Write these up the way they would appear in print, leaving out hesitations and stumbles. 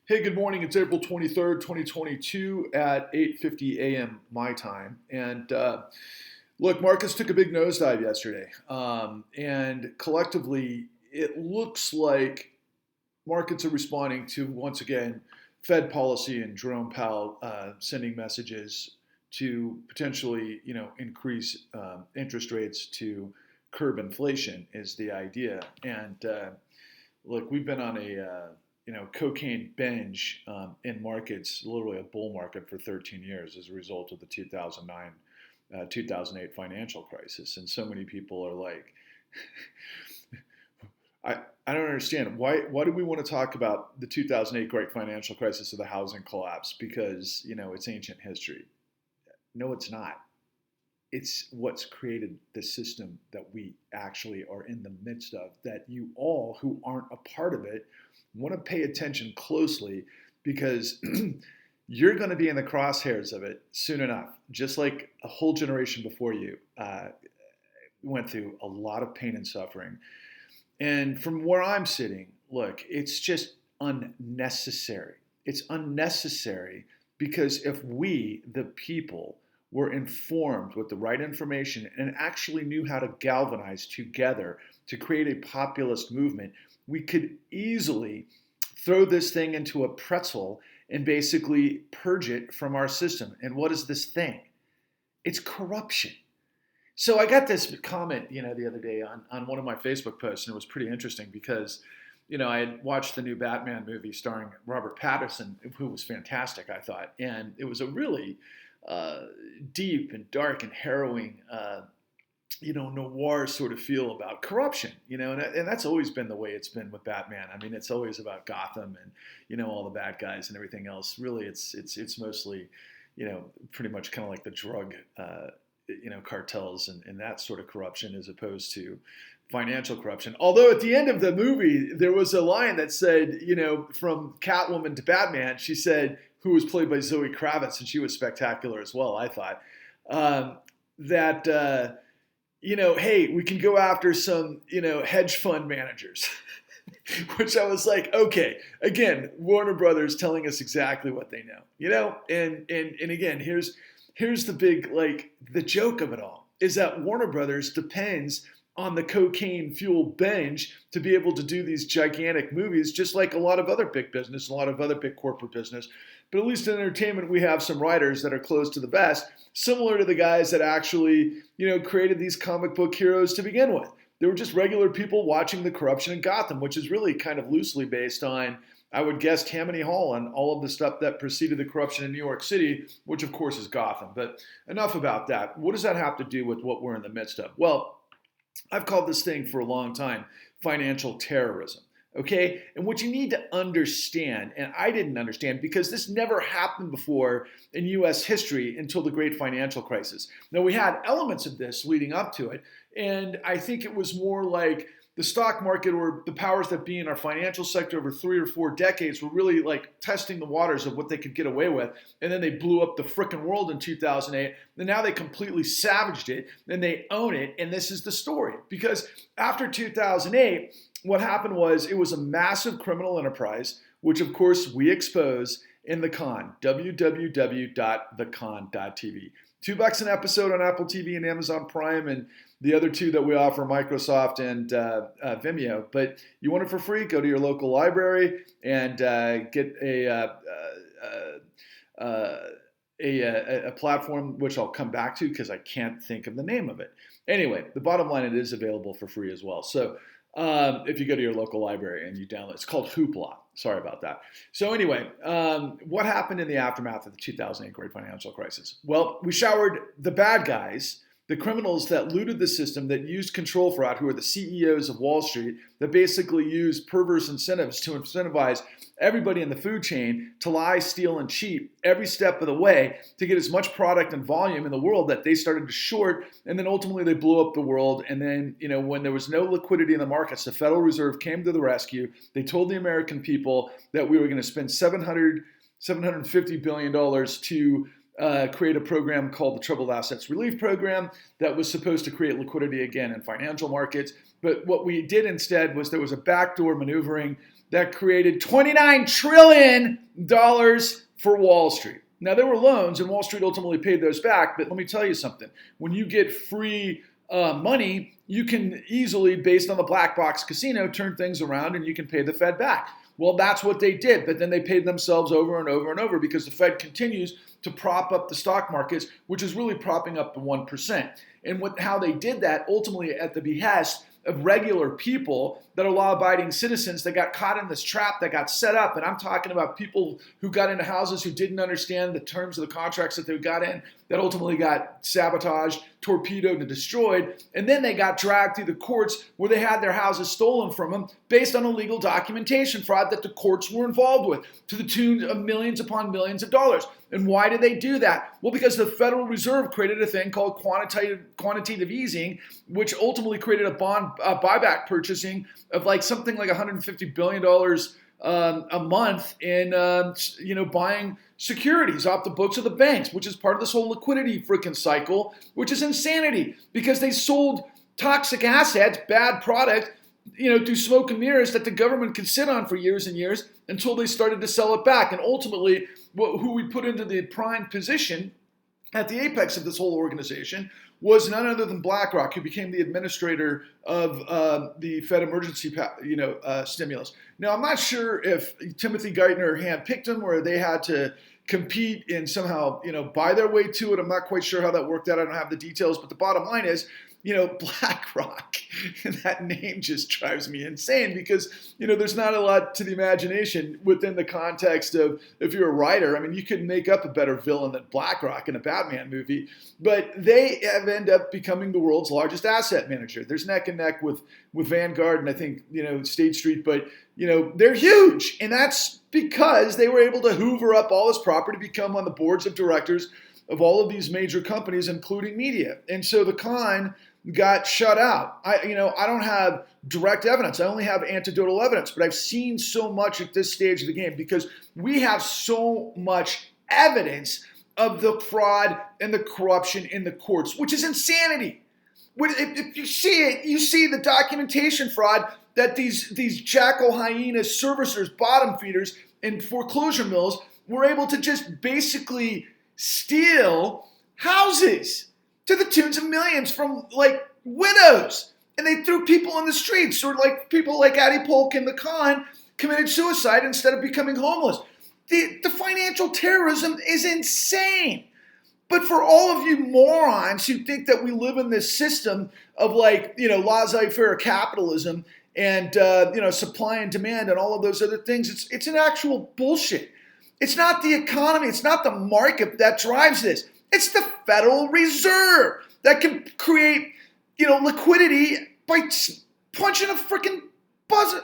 Hey, good morning. It's April 23rd, 2022 at 8:50 a.m. my time. And look, markets took a big nosedive yesterday. And collectively, it looks like markets are responding to, once again, Fed policy and Jerome Powell sending messages to potentially, increase interest rates to curb inflation is the idea. And look, we've been on a cocaine binge in markets, literally a bull market for 13 years as a result of the 2009, 2008 financial crisis. And so many people are like, I don't understand why do we want to talk about the 2008 great financial crisis or the housing collapse because it's ancient history. No, it's not. It's what's created the system that we actually are in the midst of, that you all who aren't a part of it want to pay attention closely, because you're going to be in the crosshairs of it soon enough, just like a whole generation before you went through a lot of pain and suffering. And from where I'm sitting, look, it's just unnecessary. It's unnecessary because if we, the people, were informed with the right information and actually knew how to galvanize together to create a populist movement, we could easily throw this thing into a pretzel and basically purge it from our system. And what is this thing? It's corruption. So I got this comment, the other day on one of my Facebook posts, and it was pretty interesting because, I had watched the new Batman movie starring Robert Pattinson, who was fantastic, I thought. And it was a really deep and dark and harrowing, noir sort of feel about corruption, and that's always been the way it's been with Batman. I mean, it's always about Gotham and, all the bad guys and everything else. Really, it's mostly, pretty much kind of like the drug, cartels and that sort of corruption as opposed to financial corruption. Although at the end of the movie, there was a line that said, from Catwoman to Batman, she said, who was played by Zoe Kravitz, and she was spectacular as well, I thought, that, hey, we can go after some, hedge fund managers, which I was like, okay, again, Warner Brothers telling us exactly what they know, and again, here's the big, the joke of it all is that Warner Brothers depends on the cocaine fuel binge to be able to do these gigantic movies, just like a lot of other big business, a lot of other big corporate business. But at least in entertainment, we have some writers that are close to the vest, similar to the guys that actually, created these comic book heroes to begin with. They were just regular people watching the corruption in Gotham, which is really kind of loosely based on, I would guess, Tammany Hall and all of the stuff that preceded the corruption in New York City, which of course is Gotham. But enough about that. What does that have to do with what we're in the midst of? Well, I've called this thing for a long time financial terrorism. Okay? And what you need to understand, and I didn't understand because this never happened before in US history until the great financial crisis. Now, we had elements of this leading up to it, and I think it was more like the stock market or the powers that be in our financial sector over 3 or 4 decades were really testing the waters of what they could get away with. And then they blew up the frickin' world in 2008. And now they completely savaged it and they own it. And this is the story. Because after 2008, what happened was it was a massive criminal enterprise, which of course we expose in The Con, www.thecon.tv. $2 an episode on Apple TV and Amazon Prime, and the other two that we offer, Microsoft and Vimeo. But you want it for free, go to your local library and get a platform, which I'll come back to because I can't think of the name of it. Anyway, the bottom line, it is available for free as well. So if you go to your local library and you download, it's called Hoopla. Sorry about that. So anyway, what happened in the aftermath of the 2008 great financial crisis? Well, we showered the bad guys, the criminals that looted the system, that used control fraud, who are the CEOs of Wall Street, that basically used perverse incentives to incentivize everybody in the food chain to lie, steal, and cheat every step of the way to get as much product and volume in the world that they started to short, and then ultimately they blew up the world. And then, when there was no liquidity in the markets, the Federal Reserve came to the rescue. They told the American people that we were going to spend $750 billion to create a program called the Troubled Assets Relief Program that was supposed to create liquidity again in financial markets. But what we did instead was there was a backdoor maneuvering that created $29 trillion for Wall Street. Now, there were loans, and Wall Street ultimately paid those back, but let me tell you something. When you get free money, you can easily, based on the black box casino, turn things around and you can pay the Fed back. Well, that's what they did, but then they paid themselves over and over and over because the Fed continues to prop up the stock markets, which is really propping up the 1%. And how they did that, ultimately at the behest of regular people that are law-abiding citizens that got caught in this trap that got set up. And I'm talking about people who got into houses who didn't understand the terms of the contracts that they got in, that ultimately got sabotaged, torpedoed, and destroyed. And then they got dragged through the courts where they had their houses stolen from them based on illegal documentation fraud that the courts were involved with, to the tune of millions upon millions of dollars. And why did they do that? Well, because the Federal Reserve created a thing called quantitative easing, which ultimately created a bond buyback purchasing of something like $150 billion a month in buying securities off the books of the banks, which is part of this whole liquidity freaking cycle, which is insanity because they sold toxic assets, bad product, through smoke and mirrors that the government could sit on for years and years until they started to sell it back. And ultimately, who we put into the prime position at the apex of this whole organization was none other than BlackRock, who became the administrator of the Fed emergency stimulus. Now, I'm not sure if Timothy Geithner handpicked them or they had to compete and somehow buy their way to it. I'm not quite sure how that worked out. I don't have the details, but the bottom line is, BlackRock, and that name just drives me insane because, there's not a lot to the imagination within the context of, if you're a writer, I mean, you could make up a better villain than BlackRock in a Batman movie, but they have ended up becoming the world's largest asset manager. There's neck and neck with Vanguard and I think, State Street, but, they're huge. And that's because they were able to hoover up all this property, become on the boards of directors of all of these major companies, including media. And so the con got shut out. I don't have direct evidence. I only have anecdotal evidence, but I've seen so much at this stage of the game because we have so much evidence of the fraud and the corruption in the courts, which is insanity. If you see it, you see the documentation fraud that these jackal hyena servicers, bottom feeders, and foreclosure mills were able to just basically steal houses to the tunes of millions from widows. And they threw people in the streets, sort of like people like Addie Polk and the con committed suicide instead of becoming homeless. The financial terrorism is insane. But for all of you morons who think that we live in this system of laissez-faire capitalism and supply and demand and all of those other things, it's an actual bullshit. It's not the economy, it's not the market that drives this. It's the Federal Reserve that can create, liquidity by punching a freaking buzzer,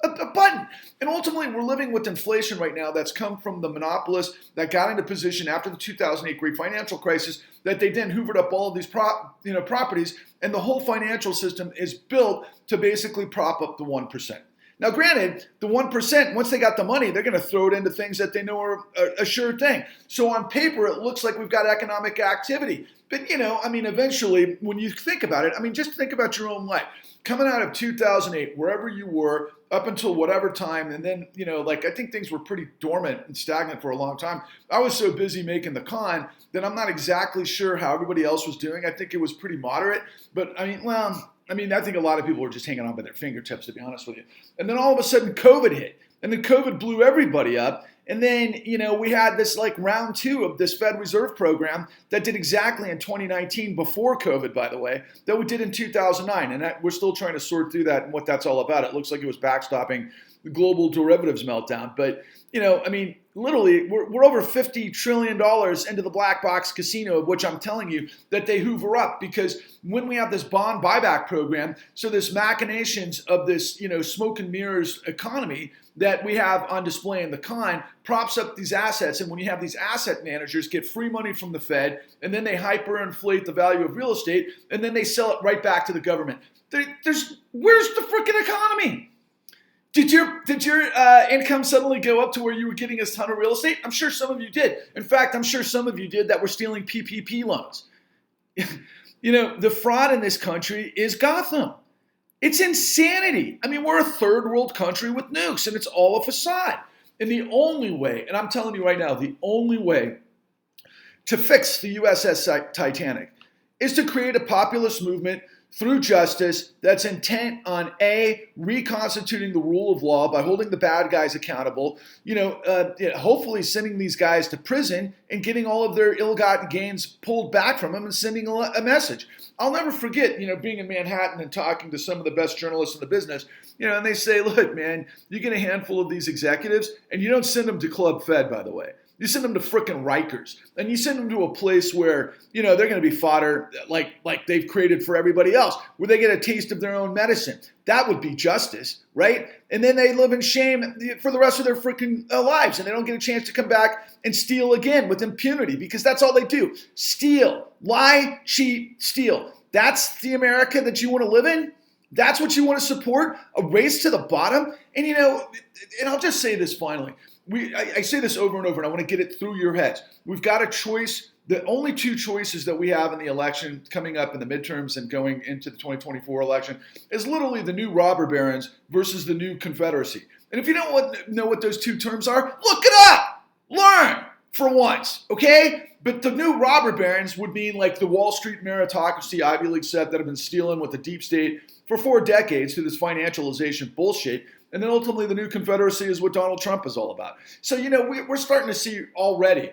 a button. And ultimately, we're living with inflation right now that's come from the monopolists that got into position after the 2008 great financial crisis, that they then hoovered up all of these properties, and the whole financial system is built to basically prop up the 1%. Now, granted, the 1%, once they got the money, they're going to throw it into things that they know are a sure thing. So on paper, it looks like we've got economic activity. But, eventually, when you think about it, just think about your own life. Coming out of 2008, wherever you were, up until whatever time, and then, I think things were pretty dormant and stagnant for a long time. I was so busy making the con that I'm not exactly sure how everybody else was doing. I think it was pretty moderate. But, I think a lot of people were just hanging on by their fingertips, to be honest with you. And then all of a sudden, COVID hit. And then COVID blew everybody up. And then, we had this round two of this Fed Reserve program that did exactly in 2019, before COVID, by the way, that we did in 2009. And we're still trying to sort through that and what that's all about. It looks like it was backstopping the global derivatives meltdown. But, literally, we're over $50 trillion into the black box casino, of which I'm telling you that they hoover up, because when we have this bond buyback program, so this machinations of this, smoke and mirrors economy that we have on display in the con props up these assets. And when you have these asset managers get free money from the Fed, and then they hyperinflate the value of real estate, and then they sell it right back to the government. Where's the freaking economy? Did your income suddenly go up to where you were getting a ton of real estate? I'm sure some of you did. In fact, I'm sure some of you did that were stealing PPP loans. The fraud in this country is Gotham. It's insanity. I mean, we're a third world country with nukes, and it's all a facade. And the only way, and I'm telling you right now, the only way to fix the USS Titanic is to create a populist movement through justice that's intent on reconstituting the rule of law by holding the bad guys accountable, hopefully sending these guys to prison and getting all of their ill-gotten gains pulled back from them and sending a message. I'll never forget, being in Manhattan and talking to some of the best journalists in the business, and they say, look, man, you get a handful of these executives and you don't send them to Club Fed, by the way. You send them to frickin' Rikers, and you send them to a place where, they're going to be fodder like they've created for everybody else, where they get a taste of their own medicine. That would be justice, right? And then they live in shame for the rest of their frickin' lives, and they don't get a chance to come back and steal again with impunity, because that's all they do. Steal, lie, cheat, steal. That's the America that you want to live in? That's what you want to support? A race to the bottom? And, and I'll just say this finally. I say this over and over, and I want to get it through your heads. We've got a choice. The only two choices that we have in the election coming up in the midterms and going into the 2024 election is literally the new robber barons versus the new Confederacy. And if you don't know what those two terms are, look it up. Learn for once, okay? But the new robber barons would mean like the Wall Street meritocracy Ivy League set that have been stealing with the deep state for 4 decades through this financialization bullshit. And then ultimately the new Confederacy is what Donald Trump is all about. So, we're starting to see already,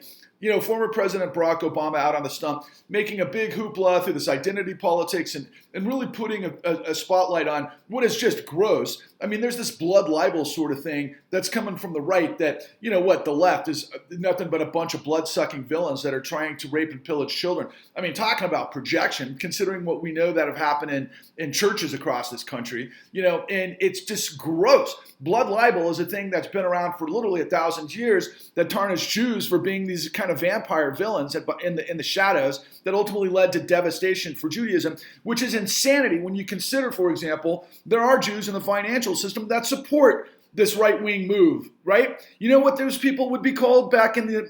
former President Barack Obama out on the stump, making a big hoopla through this identity politics and really putting a spotlight on what is just gross. I mean, there's this blood libel sort of thing that's coming from the right that, the left is nothing but a bunch of blood-sucking villains that are trying to rape and pillage children. I mean, talking about projection, considering what we know that have happened in churches across this country, and it's just gross. Blood libel is a thing that's been around for literally 1,000 years that tarnished Jews for being these kind of vampire villains in the shadows that ultimately led to devastation for Judaism, which is insanity when you consider, for example, there are Jews in the financial system that support this right-wing move, right? You know what those people would be called back in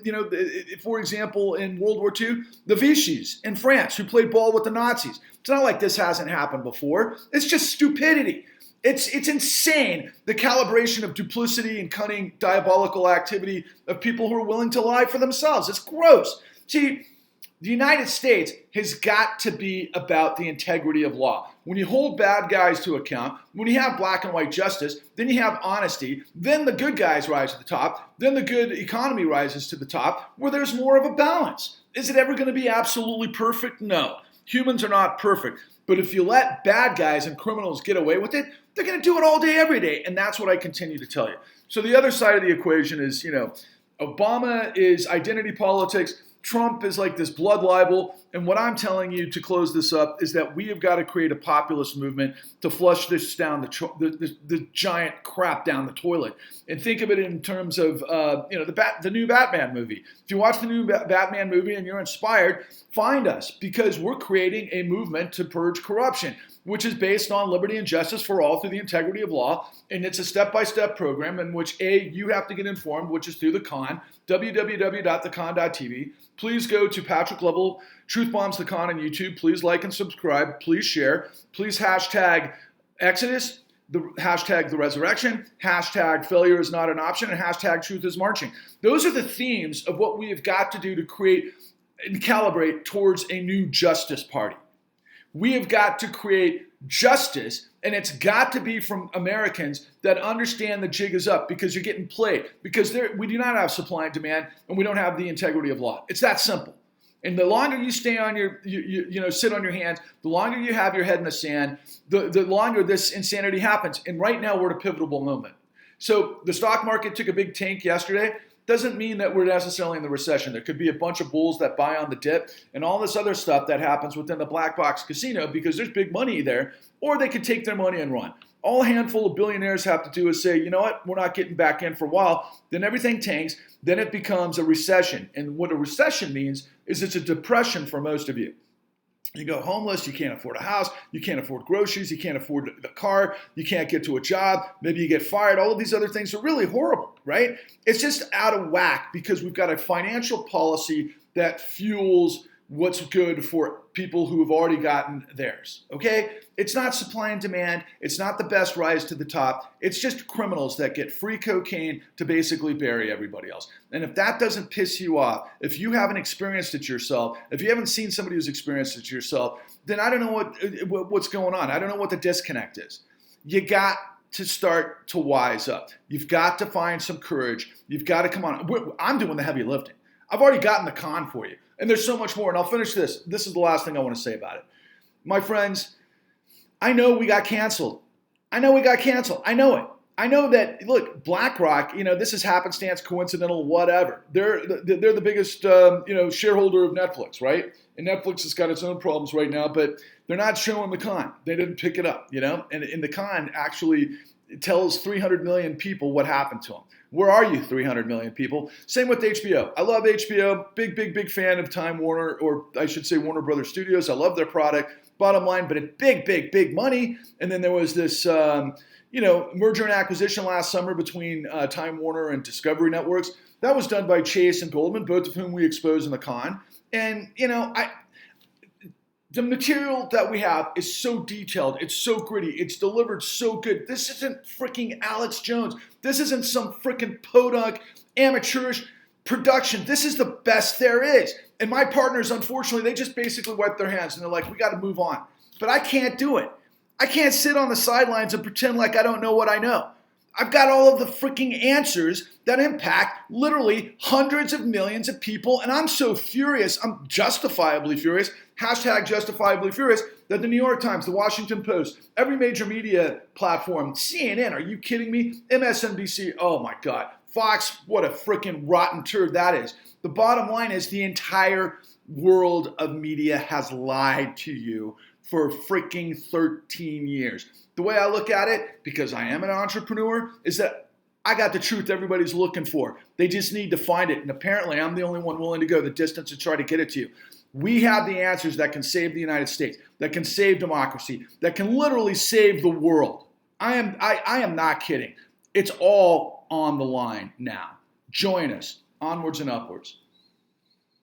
for example, in World War II? The Vichys in France who played ball with the Nazis. It's not like this hasn't happened before. It's just stupidity. It's insane, the calibration of duplicity and cunning diabolical activity of people who are willing to lie for themselves. It's gross. See, the United States has got to be about the integrity of law. When you hold bad guys to account, when you have black and white justice, then you have honesty, then the good guys rise to the top, then the good economy rises to the top, where there's more of a balance. Is it ever going to be absolutely perfect? No. Humans are not perfect. But if you let bad guys and criminals get away with it, they're going to do it all day, every day. And that's what I continue to tell you. So the other side of the equation is, Obama is identity politics. Trump is like this blood libel. And what I'm telling you to close this up is that we have got to create a populist movement to flush this down the giant crap down the toilet. And think of it in terms of, the new Batman movie. If you watch the new Batman movie and you're inspired, find us, because we're creating a movement to purge corruption, which is based on liberty and justice for all through the integrity of law. And it's a step-by-step program in which, you have to get informed, which is through the Con, www.thecon.tv. Please go to Patrick Lovell, Truth Bombs the Con on YouTube. Please like and subscribe. Please share. Please hashtag Exodus, hashtag the resurrection, hashtag failure is not an option, and hashtag truth is marching. Those are the themes of what we have got to do to create and calibrate towards a new justice party. We have got to create justice, and it's got to be from Americans that understand the jig is up, because you're getting played, because we do not have supply and demand, and we don't have the integrity of law. It's that simple. And the longer you stay on sit on your hands, the longer you have your head in the sand, the longer this insanity happens. And right now we're at a pivotal moment. So the stock market took a big tank yesterday. Doesn't mean that we're necessarily in the recession. There could be a bunch of bulls that buy on the dip and all this other stuff that happens within the black box casino, because there's big money there, or they could take their money and run. All a handful of billionaires have to do is say, you know what, we're not getting back in for a while. Then everything tanks. Then it becomes a recession. And what a recession means is it's a depression for most of you. You go homeless, you can't afford a house, you can't afford groceries, you can't afford the car, you can't get to a job, maybe you get fired. All of these other things are really horrible, right? It's just out of whack because we've got a financial policy that fuels what's good for people who have already gotten theirs, okay? It's not supply and demand. It's not the best rise to the top. It's just criminals that get free cocaine to basically bury everybody else. And if that doesn't piss you off, if you haven't experienced it yourself, if you haven't seen somebody who's experienced it yourself, then I don't know what's going on. I don't know what the disconnect is. You got to start to wise up. You've got to find some courage. You've got to come on. I'm doing the heavy lifting. I've already gotten the con for you. And there's so much more. And I'll finish this. This is the last thing I want to say about it. My friends, I know we got canceled. I know it. I know that, look, BlackRock, this is happenstance, coincidental, whatever. They're the biggest, shareholder of Netflix, right? And Netflix has got its own problems right now, but they're not showing the con. They didn't pick it up, And the con actually tells 300 million people what happened to them. Where are you, 300 million people? Same with HBO. I love HBO. Big fan of Time Warner, or I should say Warner Brothers Studios. I love their product. Bottom line, but it's big money. And then there was this, merger and acquisition last summer between Time Warner and Discovery Networks. That was done by Chase and Goldman, both of whom we exposed in the con. And, the material that we have is so detailed. It's so gritty. It's delivered so good. This isn't freaking Alex Jones. This isn't some freaking podunk, amateurish production. This is the best there is. And my partners, unfortunately, they just basically wipe their hands and they're like, we got to move on. But I can't do it. I can't sit on the sidelines and pretend like I don't know what I know. I've got all of the freaking answers that impact literally hundreds of millions of people. And I'm so furious. I'm justifiably furious. #justifiably furious that the New York Times, the Washington Post, every major media platform, CNN, are you kidding me? MSNBC, oh my God. Fox, what a freaking rotten turd that is. The bottom line is the entire world of media has lied to you for freaking 13 years. The way I look at it, because I am an entrepreneur, is that I got the truth everybody's looking for. They just need to find it. And apparently I'm the only one willing to go the distance to try to get it to you. We have the answers that can save the United States, that can save democracy, that can literally save the world. I am not kidding. It's all on the line now. Join us. Onwards and upwards.